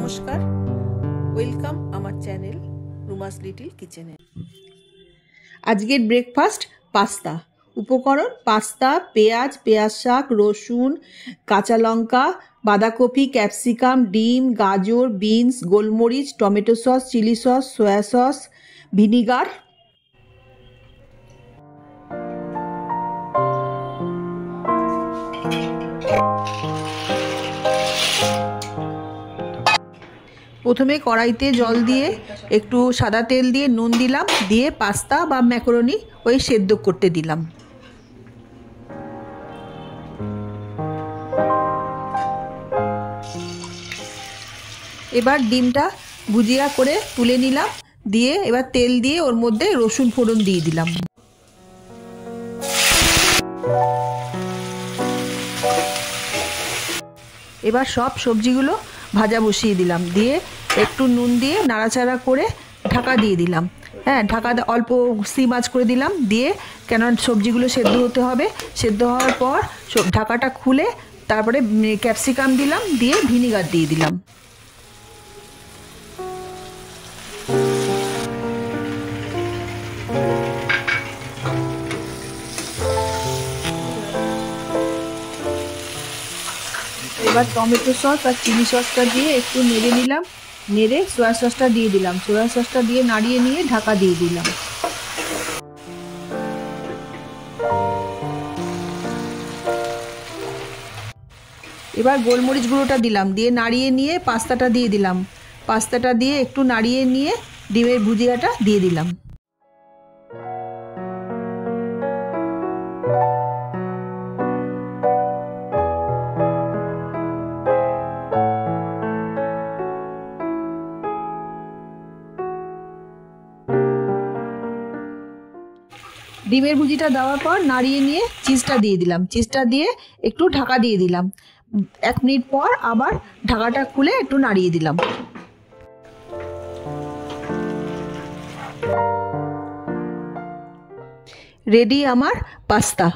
নমস্কার, ওয়েলকাম আমার channel রুমাস little কিচেনে। আজকের ব্রেকফাস্ট পাস্তা। উপকরণ: পাস্তা, পেঁয়াজ শাক, রসুন, কাঁচা লঙ্কা, বাঁধাকপি, ক্যাপসিকাম, ডিম, গাজর, বিনস, গোলমরিচ, tomato sauce, chilli sauce, soya sauce, vinegar. প্রথমে কড়াইতে জল দিয়ে একটু সাদা তেল দিয়ে নুন দিলাম, দিয়ে পাস্তা বা ম্যাকারনি ওই সেদ্ধ করতে দিলাম। এবার ডিমটা ভুজিয়া করে তুলে নিলাম, দিয়ে এবার তেল দিয়ে ওর মধ্যে রসুন ফোড়ন দিয়ে দিলাম। এবার সব সবজিগুলো ভাজা বসিয়ে দিলাম, দিয়ে একটু নুন দিয়ে নাড়াচাড়া করে ঢাকা দিয়ে দিলাম। ঢাকা অল্প সিম আঁচ করে দিলাম, দিয়ে কেন সবজিগুলো সেদ্ধ হতে হবে। সেদ্ধ হওয়ার পর ঢাকাটা খুলে তারপরে ক্যাপসিকাম দিলাম, দিয়ে ভিনিগার দিয়ে দিলাম। এবার টমেটো সস আর চিলি সসটা দিয়ে একটু নেড়ে নিলাম, নেড়ে সয়া সসটা দিয়ে দিলাম। সয়া সসটা দিয়ে নাড়িয়ে নিয়ে ঢাকা দিয়ে দিলাম। এবার গোলমরিচ গুঁড়োটা দিলাম, দিয়ে নাড়িয়ে নিয়ে পাস্তাটা দিয়ে দিলাম। পাস্তাটা দিয়ে একটু নাড়িয়ে নিয়ে ডিমের ভুজিয়াটা দিয়ে দিলাম। ডিমের ভুজিটা দেওয়ার পর নাড়িয়ে নিয়ে চিজটা দিয়ে দিলাম। চিজটা দিয়ে একটু ঢাকা দিয়ে দিলাম। 1 মিনিট পর আবার ঢাকাটা খুলে একটু নাড়িয়ে দিলাম। রেডি আমার পাস্তা।